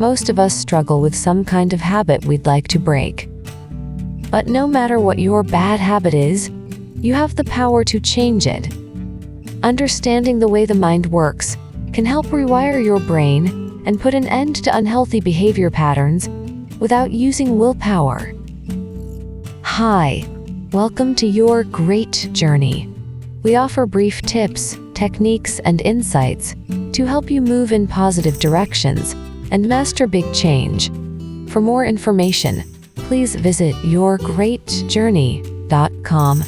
Most of us struggle with some kind of habit we'd like to break. But no matter what your bad habit is, you have the power to change it. Understanding the way the mind works can help rewire your brain and put an end to unhealthy behavior patterns without using willpower. Hi, welcome to Your Great Journey. We offer brief tips, techniques, and insights to help you move in positive directions and master big change. For more information, please visit yourgreatjourney.com.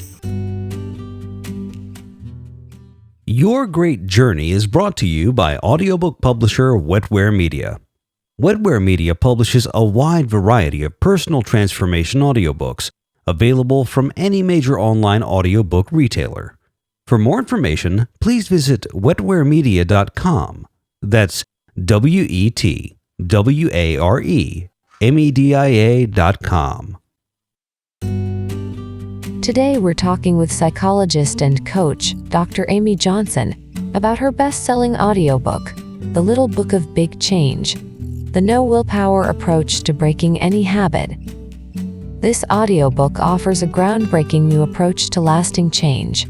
Your Great Journey is brought to you by audiobook publisher Wetware Media. Wetware Media publishes a wide variety of personal transformation audiobooks available from any major online audiobook retailer. For more information, please visit wetwaremedia.com. That's WETWAREMEDIA.com. Today we're talking with psychologist and coach Dr. Amy Johnson about her best-selling audiobook, The Little Book of Big Change, the No Willpower Approach to Breaking Any Habit. This audiobook offers a groundbreaking new approach to lasting change.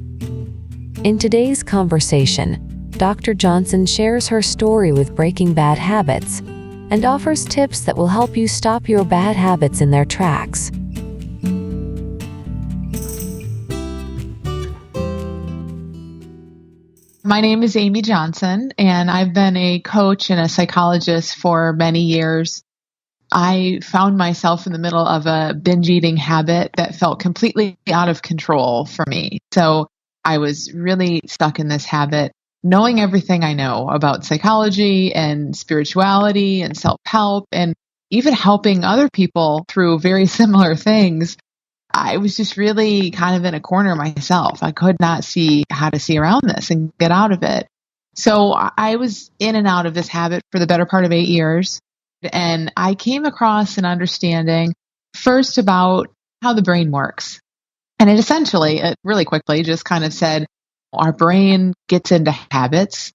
In today's conversation, Dr. Johnson shares her story with breaking bad habits and offers tips that will help you stop your bad habits in their tracks. My name is Amy Johnson, and I've been a coach and a psychologist for many years. I found myself in the middle of a binge eating habit that felt completely out of control for me. So I was really stuck in this habit, knowing everything I know about psychology and spirituality and self-help and even helping other people through very similar things. I was just really kind of in a corner myself. I could not see how to see around this and get out of it. So I was in and out of this habit for the better part of 8 years. And I came across an understanding first about how the brain works. And it really quickly just kind of said, our brain gets into habits.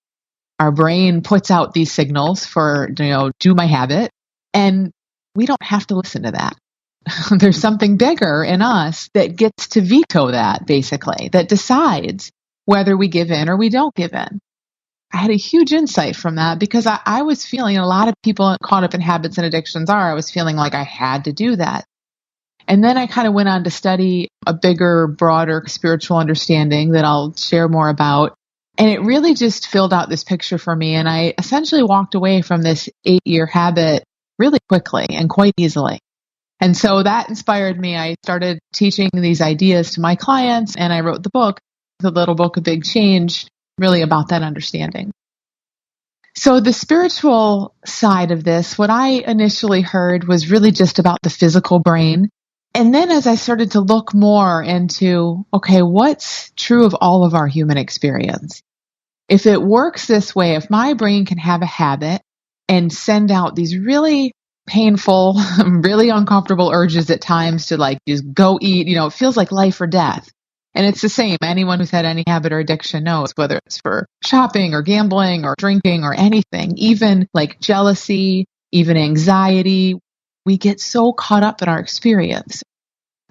Our brain puts out these signals for, do my habit. And we don't have to listen to that. There's something bigger in us that gets to veto that, basically, that decides whether we give in or we don't give in. I had a huge insight from that because I was feeling, a lot of people caught up in habits and addictions I was feeling like I had to do that. And then I kind of went on to study a bigger, broader spiritual understanding that I'll share more about. And it really just filled out this picture for me. And I essentially walked away from this 8-year habit really quickly and quite easily. And so that inspired me. I started teaching these ideas to my clients, and I wrote the book, The Little Book of Big Change, really about that understanding. So the spiritual side of this, what I initially heard was really just about the physical brain. And then as I started to look more into, okay, what's true of all of our human experience? If it works this way, if my brain can have a habit and send out these really painful, really uncomfortable urges at times to just go eat, it feels like life or death. And it's the same. Anyone who's had any habit or addiction knows, whether it's for shopping or gambling or drinking or anything, even like jealousy, even anxiety, we get so caught up in our experience.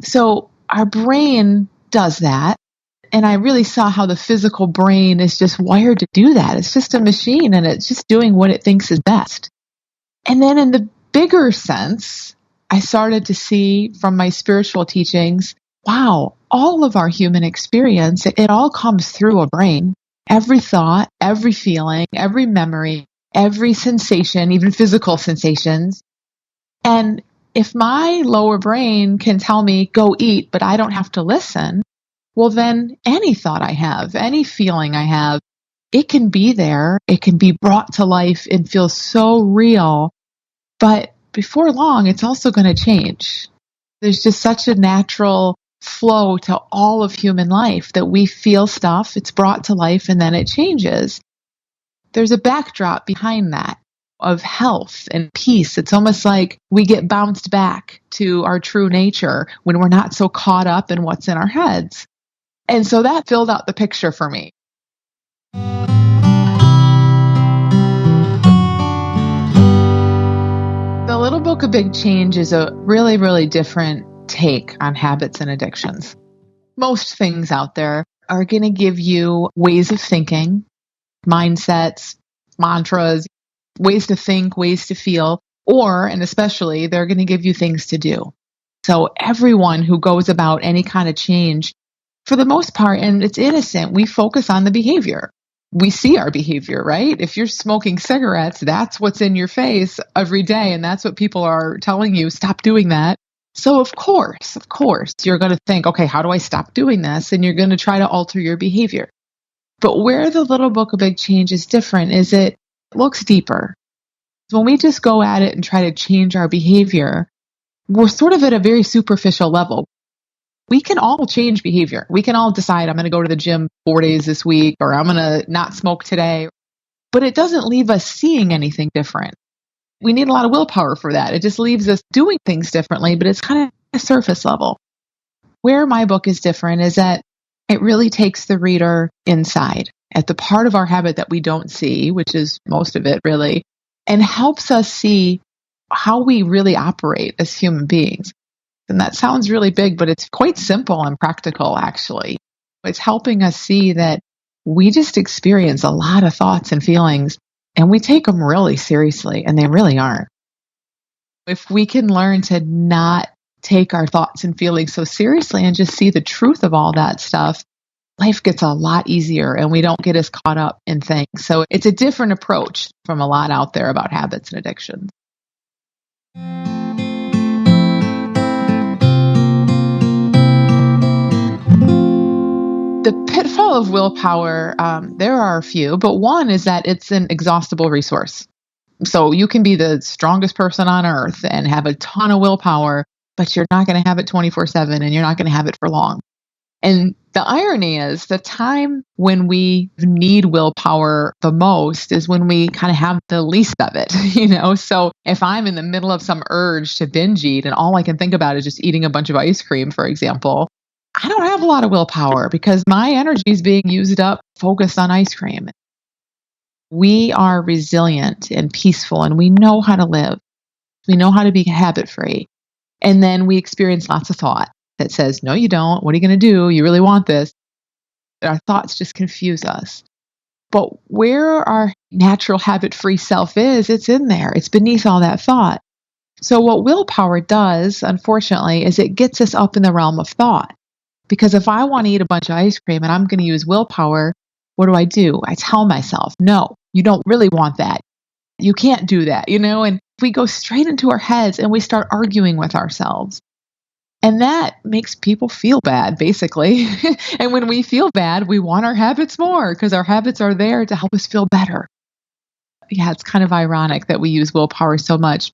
So our brain does that. And I really saw how the physical brain is just wired to do that. It's just a machine and it's just doing what it thinks is best. And then in the bigger sense, I started to see from my spiritual teachings, wow, all of our human experience, it all comes through a brain. Every thought, every feeling, every memory, every sensation, even physical sensations. And if my lower brain can tell me, go eat, but I don't have to listen, well, then any thought I have, any feeling I have, it can be there. It can be brought to life and feel so real. But before long, it's also going to change. There's just such a natural flow to all of human life that we feel stuff, it's brought to life, and then it changes. There's a backdrop behind that of health and peace. It's almost like we get bounced back to our true nature when we're not so caught up in what's in our heads. And so that filled out the picture for me. The 1 of Big Change is a really, really different take on habits and addictions. Most things out there are going to give you ways of thinking, mindsets, mantras, ways to think, ways to feel, or, and especially, they're going to give you things to do. So everyone who goes about any kind of change, for the most part, and it's innocent, we focus on the behavior. We see our behavior, right? If you're smoking cigarettes, that's what's in your face every day. And that's what people are telling you, stop doing that. So of course, you're going to think, okay, how do I stop doing this? And you're going to try to alter your behavior. But where the little book of Big Change is different is it looks deeper. When we just go at it and try to change our behavior, we're sort of at a very superficial level. We can all change behavior. We can all decide I'm going to go to the gym 4 days this week, or I'm going to not smoke today. But it doesn't leave us seeing anything different. We need a lot of willpower for that. It just leaves us doing things differently, but it's kind of a surface level. Where my book is different is that it really takes the reader inside at the part of our habit that we don't see, which is most of it really, and helps us see how we really operate as human beings. And that sounds really big, but it's quite simple and practical, actually. It's helping us see that we just experience a lot of thoughts and feelings, and we take them really seriously, and they really aren't. If we can learn to not take our thoughts and feelings so seriously and just see the truth of all that stuff, life gets a lot easier, and we don't get as caught up in things. So it's a different approach from a lot out there about habits and addictions. The pitfall of willpower, there are a few, but one is that it's an exhaustible resource. So you can be the strongest person on earth and have a ton of willpower, but you're not going to have it 24/7, and you're not going to have it for long. And the irony is the time when we need willpower the most is when we kind of have the least of it, So if I'm in the middle of some urge to binge eat and all I can think about is just eating a bunch of ice cream, for example, I don't have a lot of willpower because my energy is being used up focused on ice cream. We are resilient and peaceful, and we know how to live. We know how to be habit free. And then we experience lots of thought that says, no, you don't. What are you going to do? You really want this. Our thoughts just confuse us. But where our natural habit free self is, it's in there. It's beneath all that thought. So what willpower does, unfortunately, is it gets us up in the realm of thought. Because if I want to eat a bunch of ice cream and I'm going to use willpower, what do? I tell myself, no, you don't really want that. You can't do that, and we go straight into our heads and we start arguing with ourselves. And that makes people feel bad, basically. And when we feel bad, we want our habits more because our habits are there to help us feel better. Yeah, it's kind of ironic that we use willpower so much,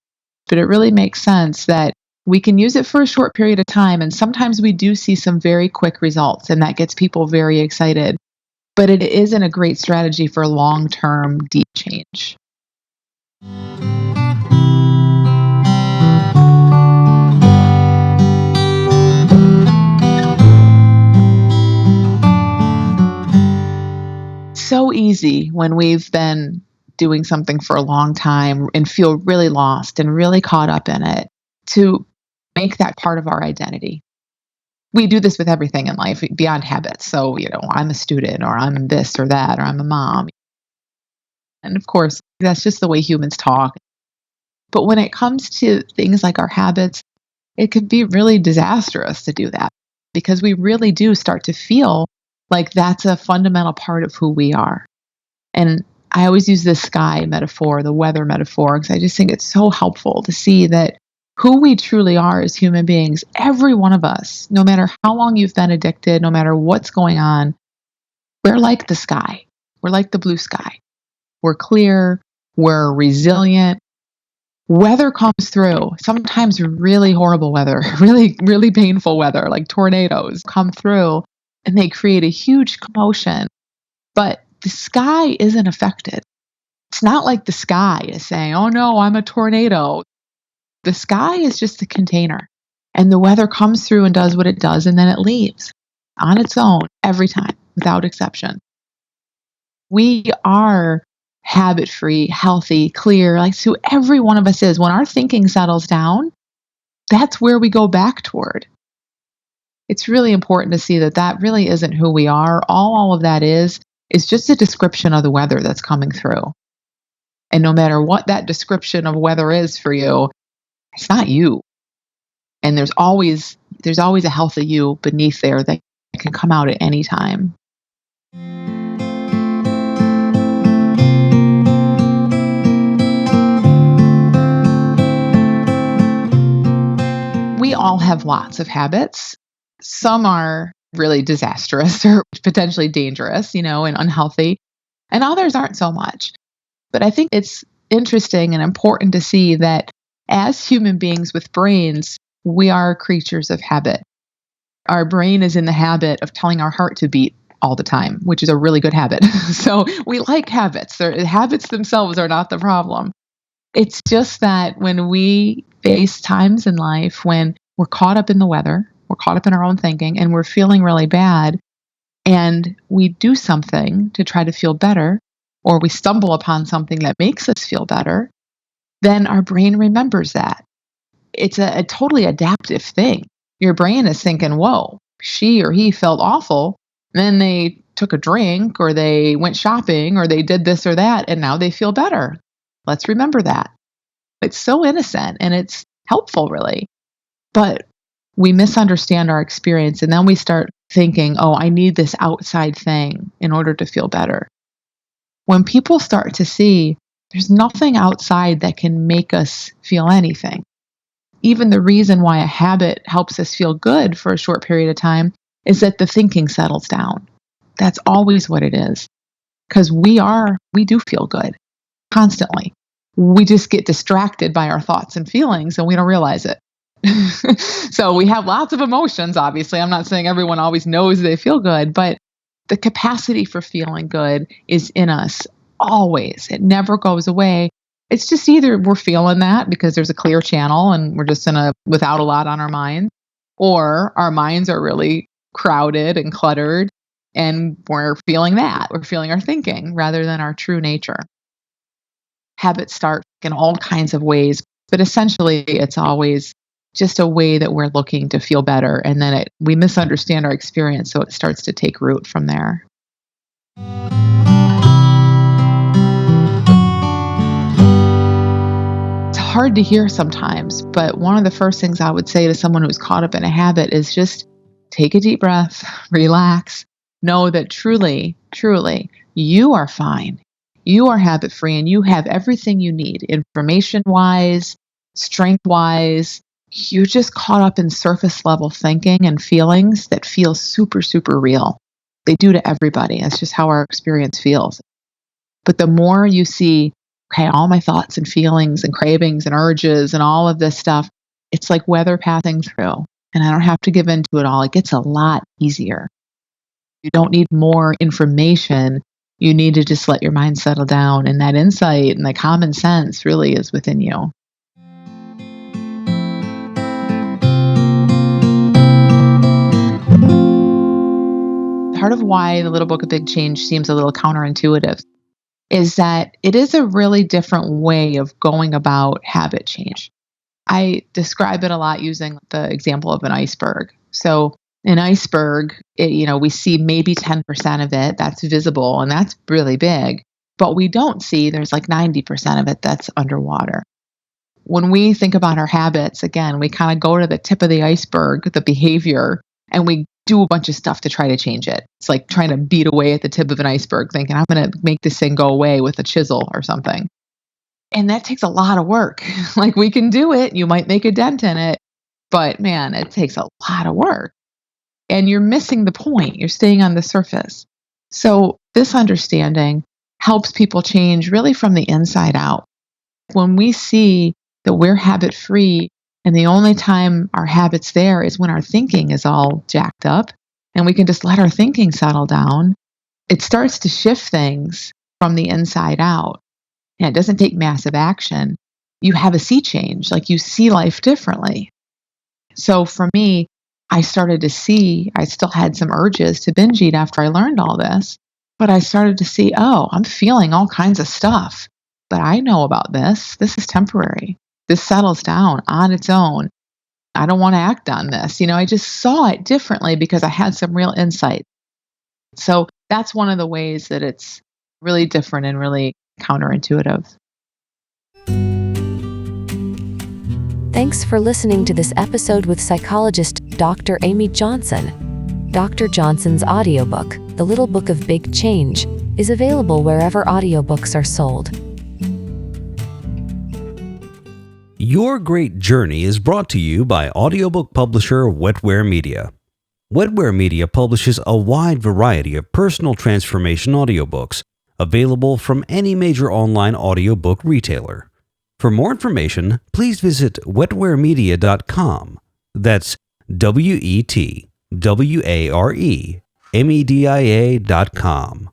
but it really makes sense that we can use it for a short period of time, and sometimes we do see some very quick results, and that gets people very excited. But it isn't a great strategy for long-term deep change. So easy when we've been doing something for a long time and feel really lost and really caught up in it to make that part of our identity. We do this with everything in life beyond habits. So, I'm a student, or I'm this or that, or I'm a mom. And of course, that's just the way humans talk. But when it comes to things like our habits, it could be really disastrous to do that because we really do start to feel like that's a fundamental part of who we are. And I always use the sky metaphor, the weather metaphor, because I just think it's so helpful to see that who we truly are as human beings, every one of us, no matter how long you've been addicted, no matter what's going on, we're like the sky. We're like the blue sky. We're clear. We're resilient. Weather comes through, sometimes really horrible weather, really, really painful weather, like tornadoes come through and they create a huge commotion. But the sky isn't affected. It's not like the sky is saying, oh no, I'm a tornado. The sky is just a container, and the weather comes through and does what it does, and then it leaves on its own every time, without exception. We are habit-free, healthy, clear, like who every one of us is, when our thinking settles down, that's where we go back toward. It's really important to see that that really isn't who we are. All of that is just a description of the weather that's coming through. And no matter what that description of weather is for you, it's not you. And there's always a healthy you beneath there that can come out at any time. We all have lots of habits. Some are really disastrous or potentially dangerous, and unhealthy, and others aren't so much. But I think it's interesting and important to see that as human beings with brains, we are creatures of habit. Our brain is in the habit of telling our heart to beat all the time, which is a really good habit. So we like habits. Habits themselves are not the problem. It's just that when we face times in life when we're caught up in the weather, we're caught up in our own thinking, and we're feeling really bad, and we do something to try to feel better, or we stumble upon something that makes us feel better, then our brain remembers that. It's a totally adaptive thing. Your brain is thinking, whoa, she or he felt awful. Then they took a drink, or they went shopping, or they did this or that, and now they feel better. Let's remember that. It's so innocent and it's helpful, really. But we misunderstand our experience, and then we start thinking, oh, I need this outside thing in order to feel better. When people start to see there's nothing outside that can make us feel anything, even the reason why a habit helps us feel good for a short period of time is that the thinking settles down. That's always what it is. Because we do feel good constantly. We just get distracted by our thoughts and feelings and we don't realize it. So we have lots of emotions, obviously. I'm not saying everyone always knows they feel good, but the capacity for feeling good is in us always. It never goes away. It's just either we're feeling that because there's a clear channel and we're just without a lot on our mind, or our minds are really crowded and cluttered and we're feeling that. We're feeling our thinking rather than our true nature. Habits start in all kinds of ways, but essentially it's always just a way that we're looking to feel better, and then we misunderstand our experience, so it starts to take root from there. It's hard to hear sometimes, but one of the first things I would say to someone who's caught up in a habit is just take a deep breath, relax, know that truly, truly, you are fine. You are habit free and you have everything you need, information wise, strength wise. You're just caught up in surface level thinking and feelings that feel super, super real. They do to everybody. That's just how our experience feels. But the more you see, okay, all my thoughts and feelings and cravings and urges and all of this stuff, it's like weather passing through. And I don't have to give into it all. It gets a lot easier. You don't need more information. You need to just let your mind settle down. And that insight and the common sense really is within you. Part of why the Little Book of Big Change seems a little counterintuitive is that it is a really different way of going about habit change. I describe it a lot using the example of an iceberg. So an iceberg, we see maybe 10% of it that's visible, and that's really big. But we don't see there's like 90% of it that's underwater. When we think about our habits, again, we kind of go to the tip of the iceberg, the behavior, and we do a bunch of stuff to try to change it. It's like trying to beat away at the tip of an iceberg, thinking, I'm going to make this thing go away with a chisel or something. And that takes a lot of work. Like, we can do it. You might make a dent in it, but man, it takes a lot of work. And you're missing the point. You're staying on the surface. So this understanding helps people change really from the inside out. When we see that we're habit free, and the only time our habit's there is when our thinking is all jacked up, and we can just let our thinking settle down, it starts to shift things from the inside out. And it doesn't take massive action. You have a sea change, like you see life differently. So for me, I started to see I still had some urges to binge eat after I learned all this. But I started to see, oh, I'm feeling all kinds of stuff, but I know about this. This is temporary. This settles down on its own. I don't want to act on this. I just saw it differently because I had some real insight. So that's one of the ways that it's really different and really counterintuitive. Thanks for listening to this episode with psychologist Dr. Amy Johnson. Dr. Johnson's audiobook, The Little Book of Big Change, is available wherever audiobooks are sold. Your great journey is brought to you by audiobook publisher Wetware Media. Wetware Media publishes a wide variety of personal transformation audiobooks available from any major online audiobook retailer. For more information, please visit wetwaremedia.com. That's WETWAREMEDIA.com.